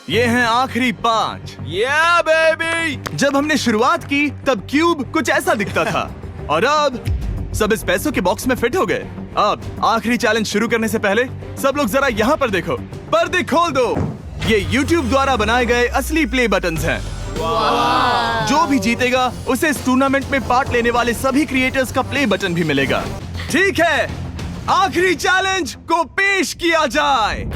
ये हैं आखिरी 5। Yeah, baby! जब हमने शुरुआत की तब क्यूब कुछ ऐसा दिखता था और अब सब इस पैसों के बॉक्स में फिट हो गए। अब आखिरी चैलेंज शुरू करने से पहले सब लोग जरा यहाँ पर देखो, पर्दे खोल दो। ये YouTube द्वारा बनाए गए असली प्ले बटन्स हैं। जो भी जीतेगा उसे इस टूर्नामेंट में पार्ट लेने वाले सभी क्रिएटर्स का प्ले बटन भी मिलेगा। ठीक है, आखिरी चैलेंज को पेश किया जाए।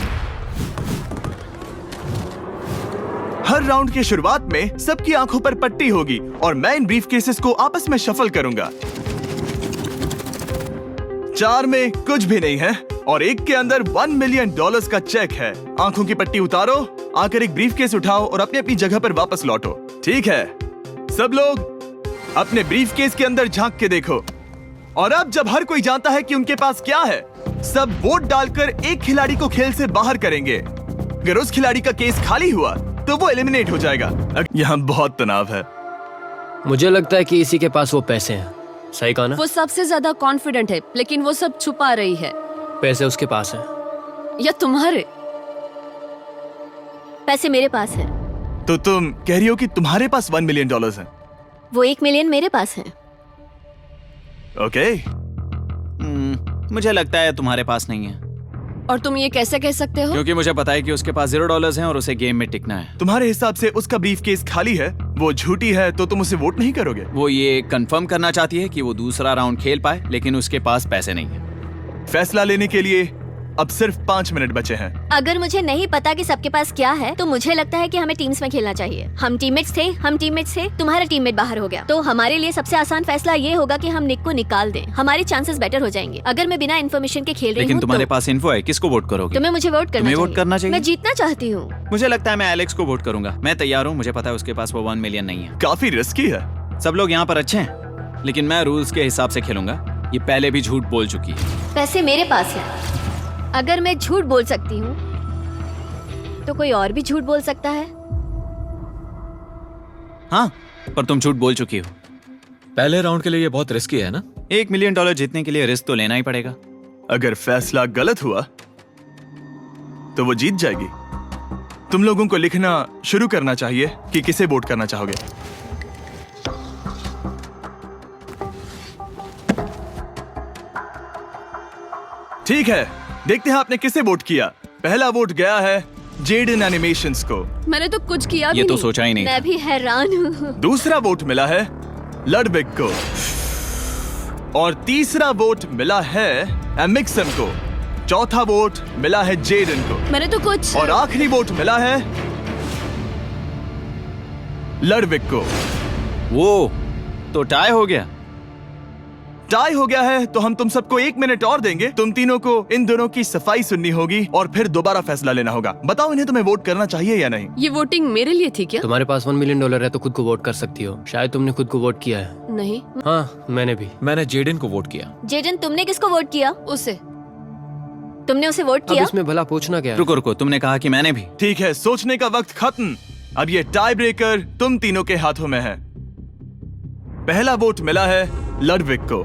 हर राउंड के शुरुआत में सबकी आंखों पर पट्टी होगी और मैं इन ब्रीफ केसेस को आपस में शफल करूंगा। 4 में कुछ भी नहीं है और एक के अंदर $1 मिलियन का चेक है। आंखों की पट्टी उतारो, आकर एक ब्रीफ केस उठाओ और अपनी अपनी जगह पर वापस लौटो। ठीक है, सब लोग अपने ब्रीफ केस के अंदर झांक के देखो। और अब जब हर कोई जानता है कि उनके पास क्या है, सब वोट डालकर एक खिलाड़ी को खेल से बाहर करेंगे। अगर उस खिलाड़ी का केस खाली हुआ तो वो एलिमिनेट हो जाएगा। यहाँ बहुत तनाव है। मुझे लगता है कि इसी के पास वो पैसे हैं। सही कहा ना? वो सबसे ज्यादा कॉन्फिडेंट है, लेकिन वो सब छुपा रही है। पैसे उसके पास हैं या तुम्हारे? पैसे मेरे पास हैं। तो तुम कह रही हो कि तुम्हारे पास $1 मिलियन हैं? वो 1 मिलियन मेरे पास है। ओके। मुझे लगता है तुम्हारे पास नहीं है। और तुम ये कैसे कह सकते हो? क्योंकि मुझे पता है कि उसके पास $0 हैं और उसे गेम में टिकना है। तुम्हारे हिसाब से उसका ब्रीफ केस खाली है, वो झूठी है, तो तुम उसे वोट नहीं करोगे? वो ये कंफर्म करना चाहती है कि वो दूसरा राउंड खेल पाए, लेकिन उसके पास पैसे नहीं है। फैसला लेने के लिए अब सिर्फ 5 मिनट बचे हैं। अगर मुझे नहीं पता कि सबके पास क्या है, तो मुझे लगता है कि हमें टीम्स में खेलना चाहिए। हम टीममेट्स थे, तुम्हारा टीममेट बाहर हो गया, तो हमारे लिए सबसे आसान फैसला ये होगा कि हम निक को निकाल दें। हमारे चांसेस बेटर हो जाएंगे। अगर मैं बिना इन्फॉर्मेशन के खेल रही हूँ, लेकिन तुम्हारे पास इन्फो है, किसको वोट करोगे? तुम्हें मुझे वोट तुम्हें वोट करना चाहिए। मैं जीतना चाहती हूँ। मुझे लगता है मैं एलेक्स को वोट करूंगा। मैं तैयार हूँ। मुझे पता है उसके पास वो 1 मिलियन नहीं है। काफी रिस्की है। सब लोग यहाँ पर अच्छे हैं, लेकिन मैं रूल्स के हिसाब से खेलूंगा। ये पहले भी झूठ बोल चुकी है। पैसे मेरे पास है। अगर मैं झूठ बोल सकती हूँ, तो कोई और भी झूठ बोल सकता है। हाँ, पर तुम झूठ बोल चुकी हो। पहले राउंड के लिए ये बहुत रिस्की है ना? $1 मिलियन जीतने के लिए रिस्क तो लेना ही पड़ेगा। अगर फैसला गलत हुआ तो वो जीत जाएगी। तुम लोगों को लिखना शुरू करना चाहिए कि किसे वोट करना चाहोगे। ठीक है, देखते हैं आपने किसे वोट किया। पहला वोट गया है जेडन एनिमेशंस को। मैंने तो कुछ किया भी ये तो नहीं। सोचा ही नहीं। मैं भी हैरान हूँ। दूसरा वोट मिला है लडविक को और तीसरा वोट मिला है एमिक्सन को। चौथा वोट मिला है जेडन को मैंने तो कुछ। और आखिरी वोट मिला है लडविक को। वो तो टाई हो गया। टाई हो गया है तो हम तुम सबको 1 मिनट और देंगे। तुम तीनों को इन दोनों की सफाई सुननी होगी और फिर दोबारा फैसला लेना होगा। बताओ इन्हें तुम्हें वोट करना चाहिए या नहीं। ये वोटिंग मेरे लिए थी क्या? तुम्हारे पास $1 मिलियन है तो खुद को वोट कर सकती हो। शायद तुमने खुद को वोट किया है। नहीं। हाँ, मैंने भी। मैंने जेडन को वोट किया। जेडन, तुमने किसको वोट किया? उसे। तुमने उसे वोट अब किया? इसमें भला पूछना क्या है? रुको रुको, तुमने कहा कि मैंने भी। ठीक है, सोचने का वक्त खत्म। अब ये टाई ब्रेकर तुम तीनों के हाथों में है। पहला वोट मिला है लडविक को।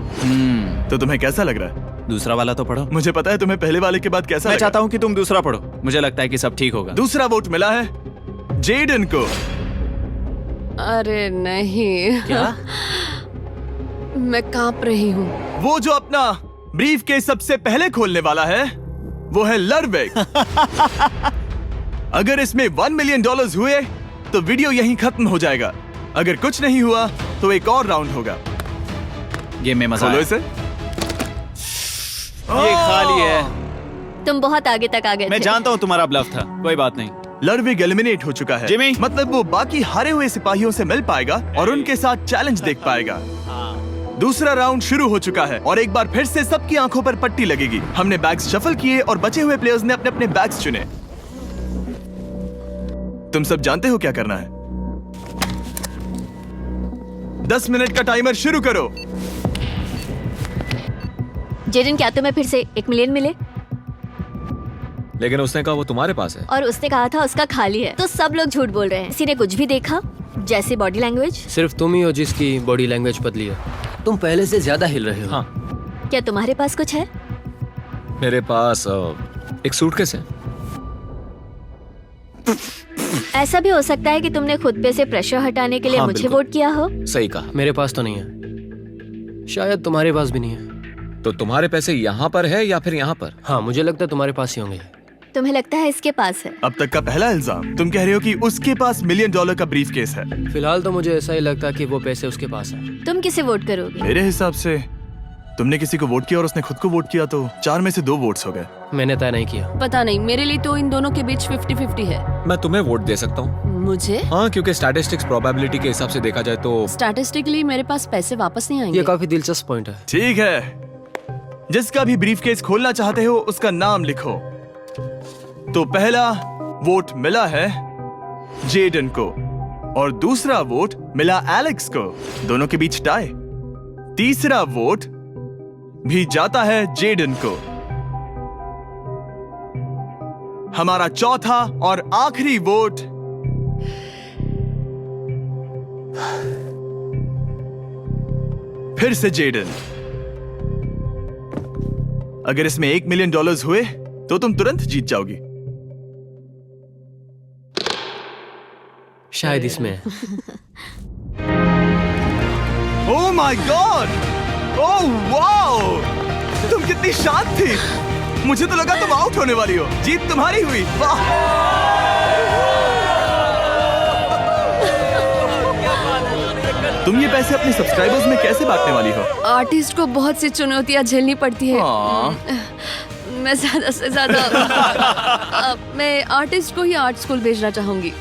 तो तुम्हें कैसा लग रहा है? दूसरा वाला तो पढ़ो। मुझे पता है तुम्हें पहले वाले के बाद कैसा मैं लगा। चाहता हूँ कि तुम दूसरा पढ़ो। मुझे लगता है कि सब ठीक होगा। दूसरा वोट मिला है जेडन को। अरे नहीं। क्या? मैं कांप रही हूँ। वो जो अपना ब्रीफ केस सबसे पहले खोलने वाला है वो है लडविक। अगर इसमें $1 मिलियन हुए तो वीडियो यहीं खत्म हो जाएगा। अगर कुछ नहीं हुआ तो एक और राउंड होगा। गेम में मजा खोलो आया। इसे। ये खाली है। तुम बहुत आगे तक आ गए मैं थे। जानता हूँ तुम्हारा ब्लफ था, कोई बात नहीं। लडविक एलिमिनेट हो चुका है। जिमी। मतलब वो बाकी हारे हुए सिपाहियों से मिल पाएगा और उनके साथ चैलेंज देख पाएगा। दूसरा राउंड शुरू हो चुका है और एक बार फिर से सबकी आंखों पर पट्टी लगेगी। हमने बैग्स शफल किए और बचे हुए प्लेयर्स ने अपने अपने बैग्स चुने। तुम सब जानते हो क्या करना है। 10 मिनट का टाइमर शुरू करो। जेडन, क्या तुम्हें फिर से 1 मिलियन मिले? लेकिन उसने कहा वो तुम्हारे पास है। और उसने कहा था उसका खाली है। तो सब लोग झूठ बोल रहे हैं। किसी ने कुछ भी देखा? जैसे बॉडी लैंग्वेज? सिर्फ तुम ही हो जिसकी बॉडी लैंग्वेज पतली है। तुम पहले से ज्यादा हिल रहे हो। हाँ। क्या तुम्हारे पास कुछ है? मेरे पास एक सूटकेस है। ऐसा भी हो सकता है कि तुमने खुद पे से प्रेशर हटाने के लिए हाँ, मुझे बिल्कुल। वोट किया हो। सही कहा। मेरे पास तो नहीं है, शायद तुम्हारे पास भी नहीं है। तो तुम्हारे पैसे यहाँ पर है या फिर यहाँ पर? हाँ, मुझे लगता है तुम्हारे पास ही होंगे। तुम्हें लगता है इसके पास है? अब तक का पहला इल्जाम। तुम कह रहे हो कि उसके पास $1 मिलियन का ब्रीफ केस है। फिलहाल तो मुझे ऐसा ही लगता है कि वो पैसे उसके पास है। तुम किसे वोट करोगे? मेरे हिसाब से तुमने किसी को वोट किया और उसने खुद को वोट किया, तो 4 में से 2 वोट्स हो गए। मैंने तय नहीं किया। पता नहीं, मेरे लिए तो इन दोनों के बीच 50-50 है। मैं तुम्हें वोट दे सकता हूँ। मुझे हाँ, क्योंकि स्टैटिस्टिक्स प्रोबेबिलिटी के हिसाब से देखा जाए तो स्टैटिस्टिकली मेरे पास पैसे वापस नहीं आएंगे। ये काफी दिलचस्प पॉइंट है। ठीक है, जिसका भी ब्रीफ केस खोलना चाहते हो उसका नाम लिखो। तो पहला वोट मिला है जेडन को और दूसरा वोट मिला एलेक्स को। दोनों के बीच टाई। तीसरा वोट भी जाता है जेडन को। हमारा चौथा और आखिरी वोट फिर से जेडन। अगर इसमें $1 मिलियन हुए तो तुम तुरंत जीत जाओगी। शायद इसमें है। Oh my God! Oh wow! तुम कितनी शांत थी। मुझे तो लगा तुम आउट होने वाली हो। जीत तुम्हारी हुई। वाह! तुम ये पैसे अपने सब्सक्राइबर्स में कैसे बांटने वाली हो? आर्टिस्ट को बहुत सी चुनौतियां झेलनी पड़ती है। हाँ। मैं ज्यादा से ज्यादा मैं आर्टिस्ट को ही आर्ट स्कूल भेजना चाहूंगी।